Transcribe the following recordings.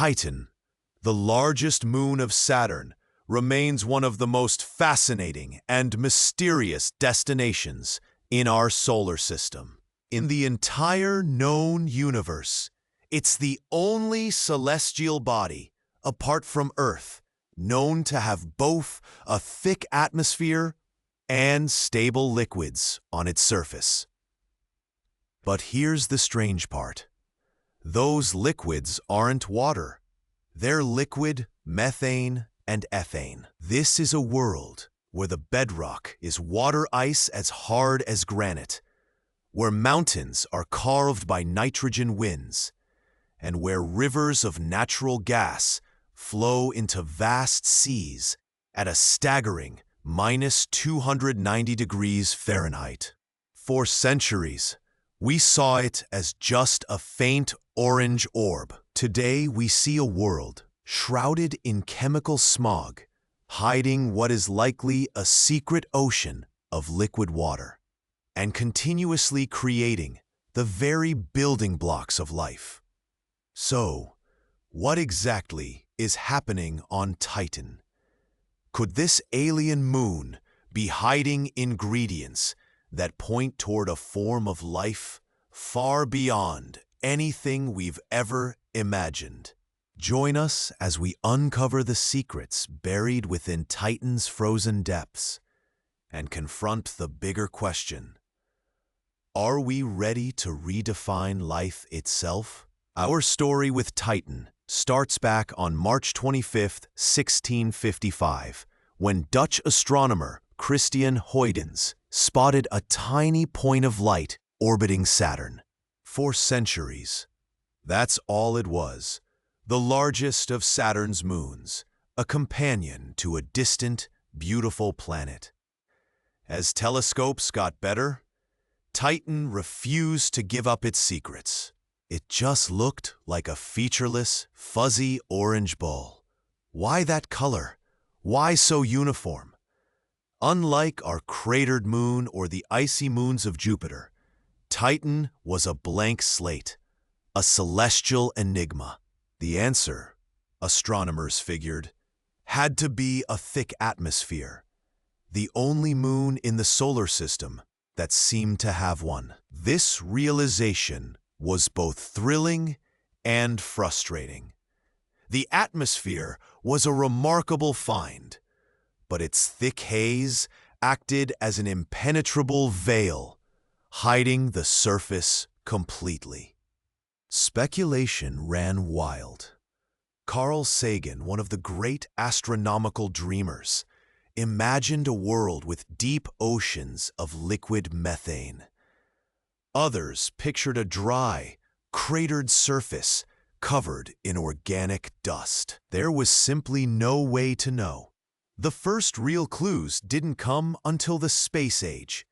Titan, the largest moon of Saturn, remains one of the most fascinating and mysterious destinations in our solar system. In the entire known universe, it's the only celestial body, apart from Earth, known to have both a thick atmosphere and stable liquids on its surface. But here's the strange part. Those liquids aren't water. They're liquid methane and ethane. This is a world where the bedrock is water ice as hard as granite, where mountains are carved by nitrogen winds, and where rivers of natural gas flow into vast seas at a staggering -290 degrees Fahrenheit. For centuries, we saw it as just a faint orange orb. Today, we see a world shrouded in chemical smog, hiding what is likely a secret ocean of liquid water, and continuously creating the very building blocks of life. So, what exactly is happening on Titan? Could this alien moon be hiding ingredients that point toward a form of life far beyond anything we've ever imagined? Join us as we uncover the secrets buried within Titan's frozen depths and confront the bigger question: are we ready to redefine life itself? Our story with Titan starts back on March 25, 1655, when Dutch astronomer Christian Huygens spotted a tiny point of light orbiting Saturn. For centuries, that's all it was, the largest of Saturn's moons, a companion to a distant, beautiful planet. As telescopes got better, Titan refused to give up its secrets. It just looked like a featureless, fuzzy orange ball. Why that color? Why so uniform? Unlike our cratered moon or the icy moons of Jupiter, Titan was a blank slate, a celestial enigma. The answer, astronomers figured, had to be a thick atmosphere, the only moon in the solar system that seemed to have one. This realization was both thrilling and frustrating. The atmosphere was a remarkable find, but its thick haze acted as an impenetrable veil, hiding the surface completely. Speculation ran wild. Carl Sagan, one of the great astronomical dreamers, imagined a world with deep oceans of liquid methane. Others pictured a dry, cratered surface covered in organic dust. There was simply no way to know. The first real clues didn't come until the space age.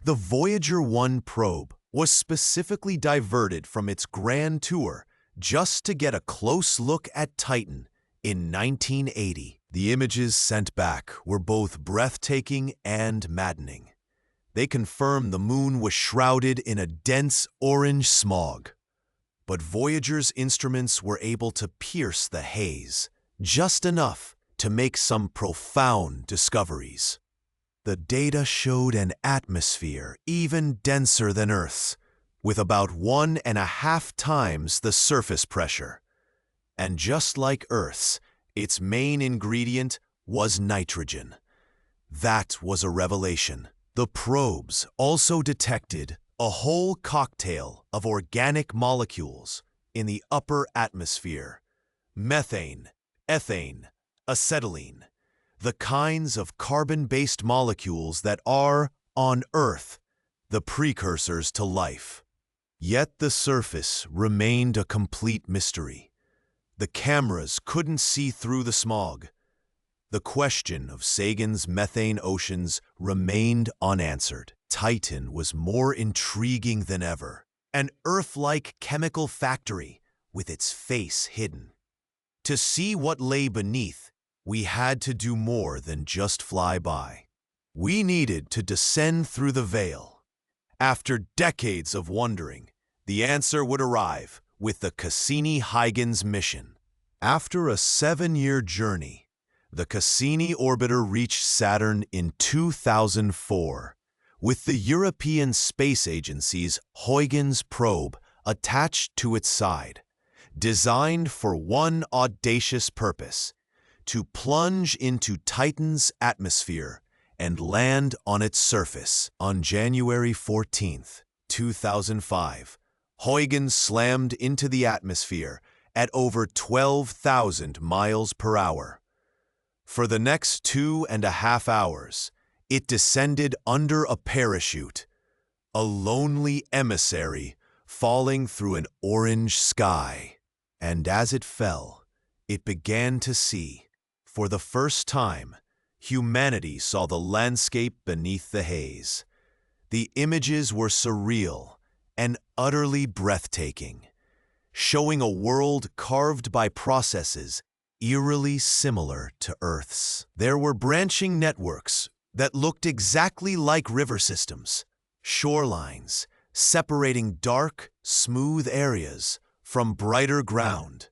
The Voyager 1 probe was specifically diverted from its grand tour just to get a close look at Titan in 1980. The images sent back were both breathtaking and maddening. They confirmed the moon was shrouded in a dense orange smog. But Voyager's instruments were able to pierce the haze, just enough to make some profound discoveries. The data showed an atmosphere even denser than Earth's, with about 1.5 times the surface pressure. And just like Earth's, its main ingredient was nitrogen. That was a revelation. The probes also detected a whole cocktail of organic molecules in the upper atmosphere: methane, ethane, acetylene, the kinds of carbon-based molecules that are, on Earth, the precursors to life. Yet the surface remained a complete mystery. The cameras couldn't see through the smog. The question of Sagan's methane oceans remained unanswered. Titan was more intriguing than ever, an Earth-like chemical factory with its face hidden. To see what lay beneath, we had to do more than just fly by. We needed to descend through the veil. After decades of wondering, the answer would arrive with the Cassini-Huygens mission. After a 7-year journey, the Cassini orbiter reached Saturn in 2004, with the European Space Agency's Huygens probe attached to its side, designed for one audacious purpose: to plunge into Titan's atmosphere and land on its surface. On January 14, 2005, Huygens slammed into the atmosphere at over 12,000 miles per hour. For the next 2.5 hours, it descended under a parachute, a lonely emissary falling through an orange sky. And as it fell, it began to see, for the first time, humanity saw the landscape beneath the haze. The images were surreal and utterly breathtaking, showing a world carved by processes eerily similar to Earth's. There were branching networks that looked exactly like river systems, shorelines separating dark, smooth areas from brighter ground,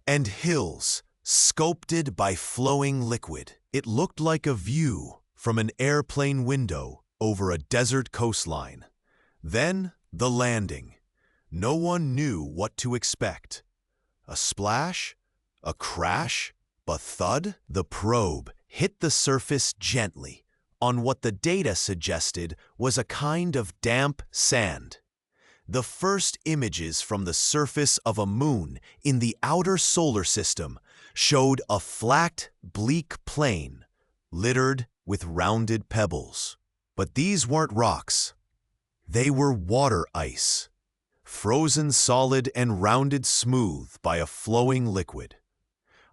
and hills sculpted by flowing liquid. It looked like a view from an airplane window over a desert coastline. Then the landing. No one knew what to expect. A splash? A crash? A thud? The probe hit the surface gently on what the data suggested was a kind of damp sand. The first images from the surface of a moon in the outer solar system showed a flat, bleak plain littered with rounded pebbles. But these weren't rocks. They were water ice, frozen solid and rounded smooth by a flowing liquid.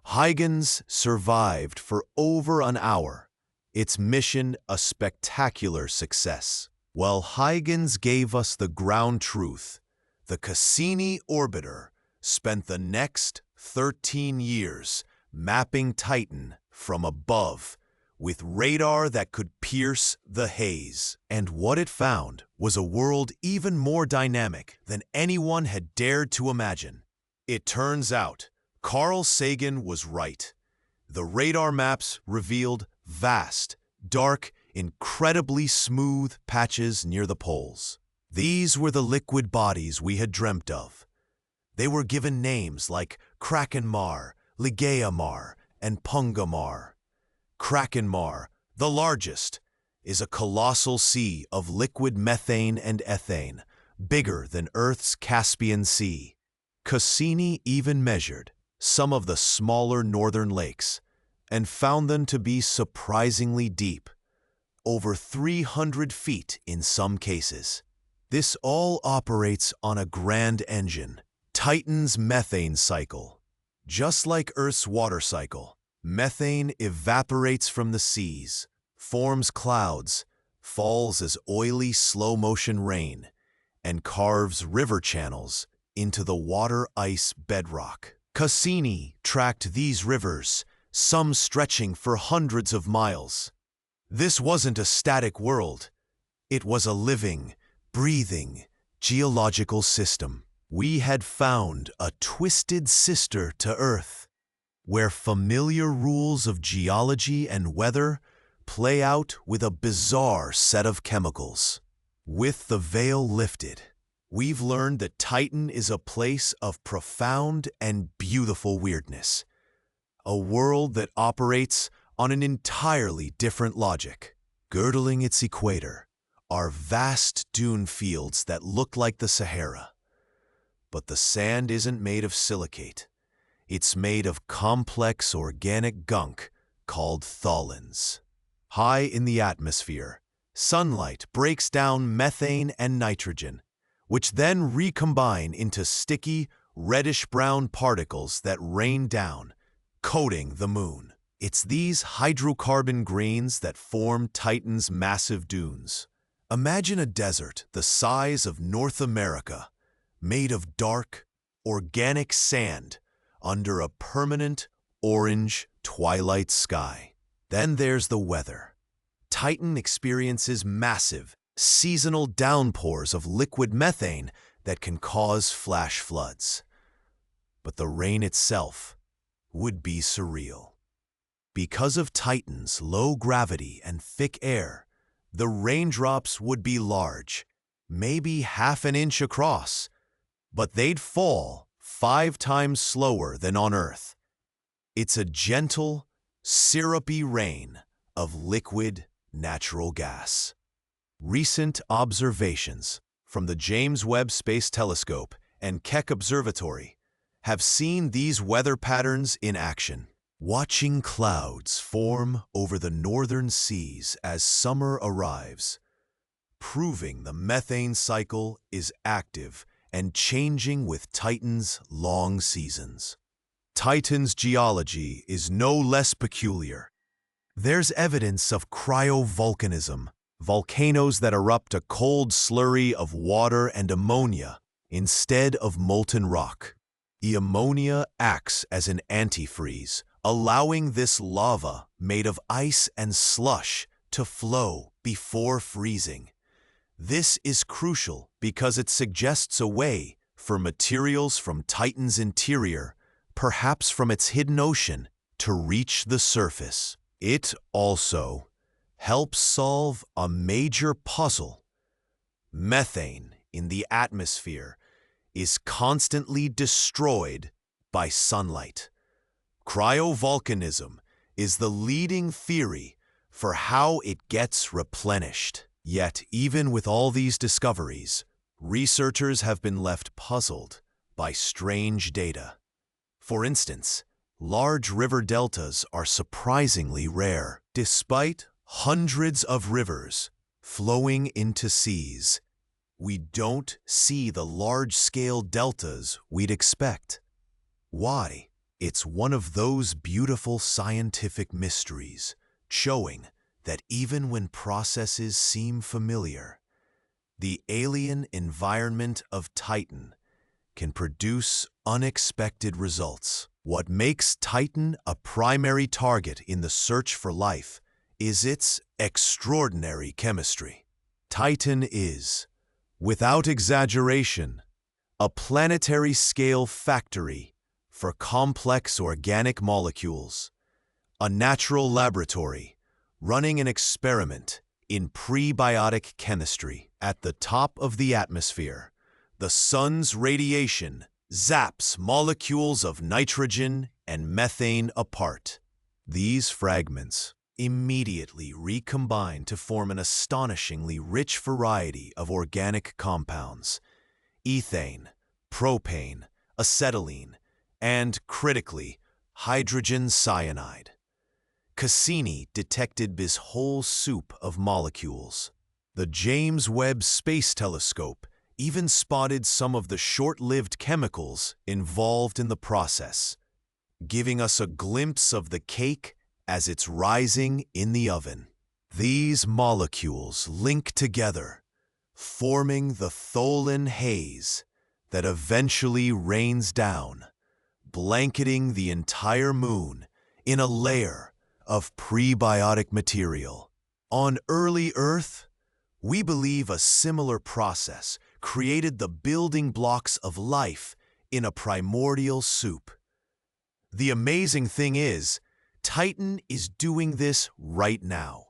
Huygens survived for over an hour, its mission a spectacular success. While Huygens gave us the ground truth, the Cassini orbiter spent the next 13 years mapping Titan from above with radar that could pierce the haze. And what it found was a world even more dynamic than anyone had dared to imagine. It turns out Carl Sagan was right. The radar maps revealed vast, dark, incredibly smooth patches near the poles. These were the liquid bodies we had dreamt of. They were given names like Krakenmar, Ligeia-Mar, and Punga-Mar. Krakenmar, the largest, is a colossal sea of liquid methane and ethane, bigger than Earth's Caspian Sea. Cassini even measured some of the smaller northern lakes and found them to be surprisingly deep, over 300 feet in some cases. This all operates on a grand engine, Titan's methane cycle. Just like Earth's water cycle, methane evaporates from the seas, forms clouds, falls as oily slow-motion rain, and carves river channels into the water ice bedrock. Cassini tracked these rivers, some stretching for hundreds of miles. This wasn't a static world. It was a living, breathing, geological system. We had found a twisted sister to Earth, where familiar rules of geology and weather play out with a bizarre set of chemicals. With the veil lifted, we've learned that Titan is a place of profound and beautiful weirdness, a world that operates on an entirely different logic. Girdling its equator are vast dune fields that look like the Sahara. But the sand isn't made of silicate. It's made of complex organic gunk called tholins. High in the atmosphere, sunlight breaks down methane and nitrogen, which then recombine into sticky, reddish-brown particles that rain down, coating the moon. It's these hydrocarbon grains that form Titan's massive dunes. Imagine a desert the size of North America, made of dark, organic sand under a permanent orange twilight sky. Then there's the weather. Titan experiences massive, seasonal downpours of liquid methane that can cause flash floods. But the rain itself, would be surreal. Because of Titan's low gravity and thick air, the raindrops would be large, maybe half an inch across, but they'd fall 5 times slower than on Earth. It's a gentle, syrupy rain of liquid natural gas. Recent observations from the James Webb Space Telescope and Keck Observatory have seen these weather patterns in action. Watching clouds form over the northern seas as summer arrives, proving the methane cycle is active and changing with Titan's long seasons. Titan's geology is no less peculiar. There's evidence of cryovolcanism, volcanoes that erupt a cold slurry of water and ammonia instead of molten rock. The ammonia acts as an antifreeze, allowing this lava made of ice and slush to flow before freezing. This is crucial because it suggests a way for materials from Titan's interior, perhaps from its hidden ocean, to reach the surface. It also helps solve a major puzzle. Methane in the atmosphere is constantly destroyed by sunlight. Cryovolcanism is the leading theory for how it gets replenished. Yet, even with all these discoveries, researchers have been left puzzled by strange data. For instance, large river deltas are surprisingly rare. Despite hundreds of rivers flowing into seas, we don't see the large-scale deltas we'd expect. Why? It's one of those beautiful scientific mysteries, showing that even when processes seem familiar, the alien environment of Titan can produce unexpected results. What makes Titan a primary target in the search for life is its extraordinary chemistry. Titan is, without exaggeration, a planetary-scale factory for complex organic molecules, a natural laboratory running an experiment in prebiotic chemistry. At the top of the atmosphere, the sun's radiation zaps molecules of nitrogen and methane apart. These fragments immediately recombine to form an astonishingly rich variety of organic compounds: ethane, propane, acetylene, and, critically, hydrogen cyanide. Cassini detected this whole soup of molecules. The James Webb Space Telescope even spotted some of the short-lived chemicals involved in the process, giving us a glimpse of the cake as it's rising in the oven. These molecules link together, forming the Tholen haze that eventually rains down, blanketing the entire moon in a layer of prebiotic material. On early Earth, we believe a similar process created the building blocks of life in a primordial soup. The amazing thing is, Titan is doing this right now.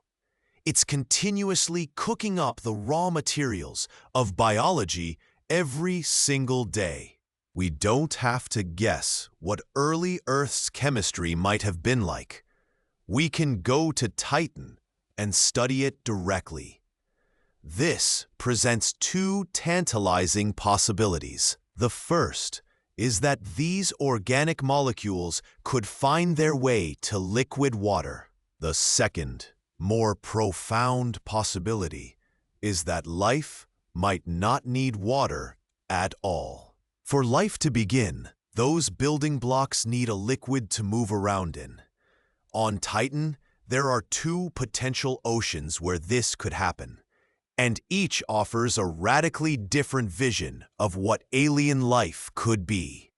It's continuously cooking up the raw materials of biology every single day. We don't have to guess what early Earth's chemistry might have been like. We can go to Titan and study it directly. This presents two tantalizing possibilities. The first is that these organic molecules could find their way to liquid water. The second, more profound possibility is that life might not need water at all. For life to begin, those building blocks need a liquid to move around in. On Titan, there are two potential oceans where this could happen, and each offers a radically different vision of what alien life could be.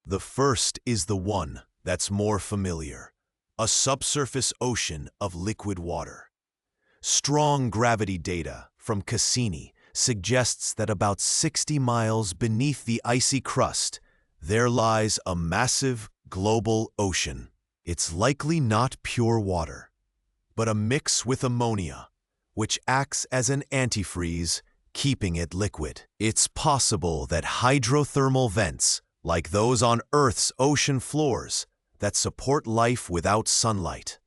The first is the one that's more familiar, a subsurface ocean of liquid water. Strong gravity data from Cassini suggests that about 60 miles beneath the icy crust, there lies a massive global ocean. It's likely not pure water, but a mix with ammonia, which acts as an antifreeze, keeping it liquid. It's possible that hydrothermal vents, like those on Earth's ocean floors that support life without sunlight,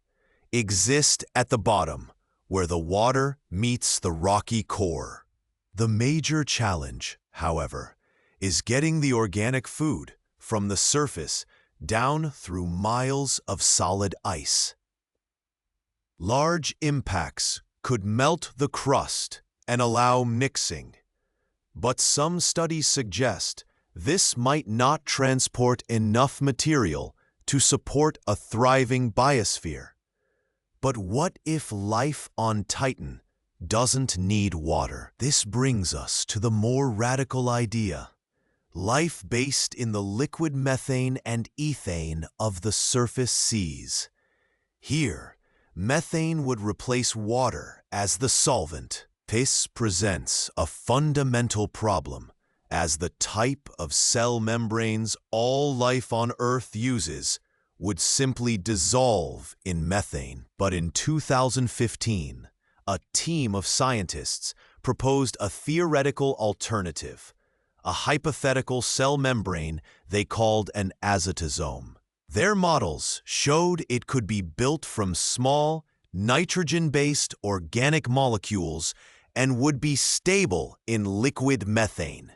exist at the bottom, where the water meets the rocky core. The major challenge, however, is getting the organic food from the surface down through miles of solid ice. Large impacts could melt the crust and allow mixing, but some studies suggest this might not transport enough material to support a thriving biosphere. But what if life on Titan doesn't need water? This brings us to the more radical idea: life based in the liquid methane and ethane of the surface seas. Here, methane would replace water as the solvent. This presents a fundamental problem, as the type of cell membranes all life on Earth uses would simply dissolve in methane. But in 2015, a team of scientists proposed a theoretical alternative, a hypothetical cell membrane they called an azotosome. Their models showed it could be built from small, nitrogen-based organic molecules and would be stable in liquid methane.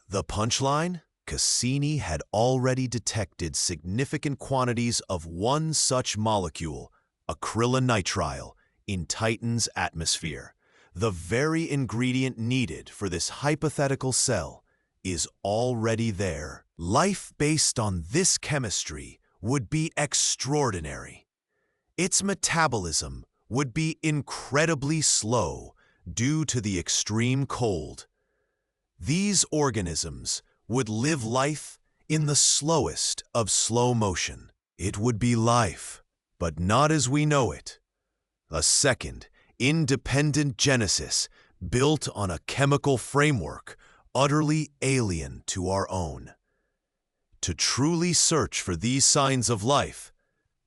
The punchline? Cassini had already detected significant quantities of one such molecule, acrylonitrile, in Titan's atmosphere. The very ingredient needed for this hypothetical cell is already there. Life based on this chemistry would be extraordinary. Its metabolism would be incredibly slow due to the extreme cold. These organisms would live life in the slowest of slow motion. It would be life, but not as we know it. A second, independent genesis built on a chemical framework utterly alien to our own. To truly search for these signs of life,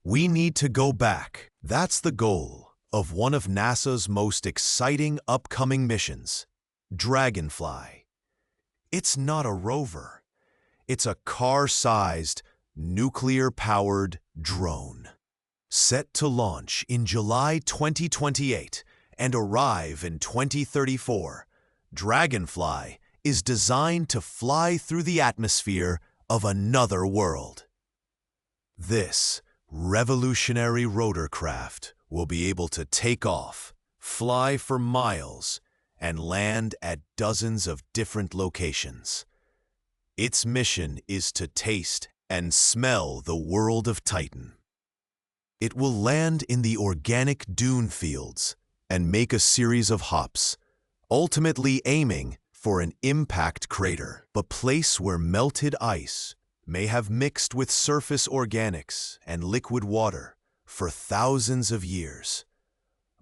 we need to go back. That's the goal of one of NASA's most exciting upcoming missions, Dragonfly. It's not a rover. It's a car-sized, nuclear-powered drone. Set to launch in July 2028 and arrive in 2034, Dragonfly is designed to fly through the atmosphere of another world. This revolutionary rotorcraft will be able to take off, fly for miles, and land at dozens of different locations. Its mission is to taste and smell the world of Titan. It will land in the organic dune fields and make a series of hops, ultimately aiming for an impact crater, a place where melted ice may have mixed with surface organics and liquid water for thousands of years.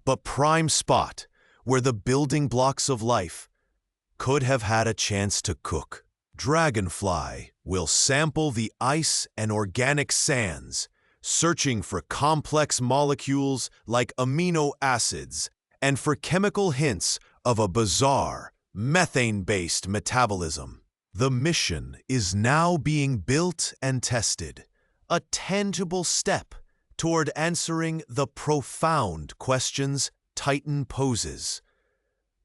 But prime spot where the building blocks of life could have had a chance to cook. Dragonfly will sample the ice and organic sands, searching for complex molecules like amino acids and for chemical hints of a bizarre, methane-based metabolism. The mission is now being built and tested, a tangible step toward answering the profound questions Titan poses.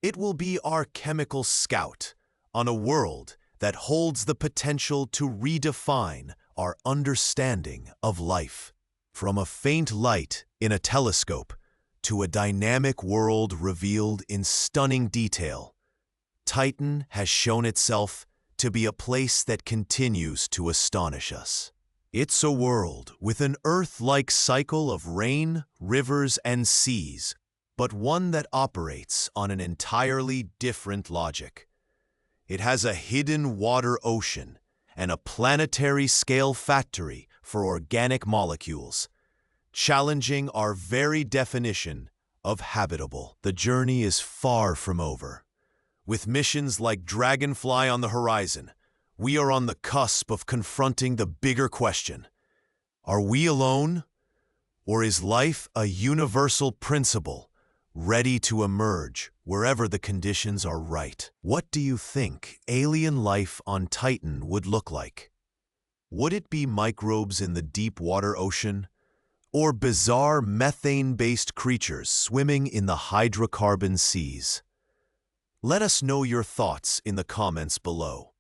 It will be our chemical scout on a world that holds the potential to redefine our understanding of life. From a faint light in a telescope to a dynamic world revealed in stunning detail, Titan has shown itself to be a place that continues to astonish us. It's a world with an Earth-like cycle of rain, rivers, and seas, but one that operates on an entirely different logic. It has a hidden water ocean and a planetary-scale factory for organic molecules, challenging our very definition of habitable. The journey is far from over. With missions like Dragonfly on the horizon, we are on the cusp of confronting the bigger question. Are we alone? Or is life a universal principle, ready to emerge wherever the conditions are right? What do you think alien life on Titan would look like? Would it be microbes in the deep water ocean? Or bizarre methane-based creatures swimming in the hydrocarbon seas? Let us know your thoughts in the comments below.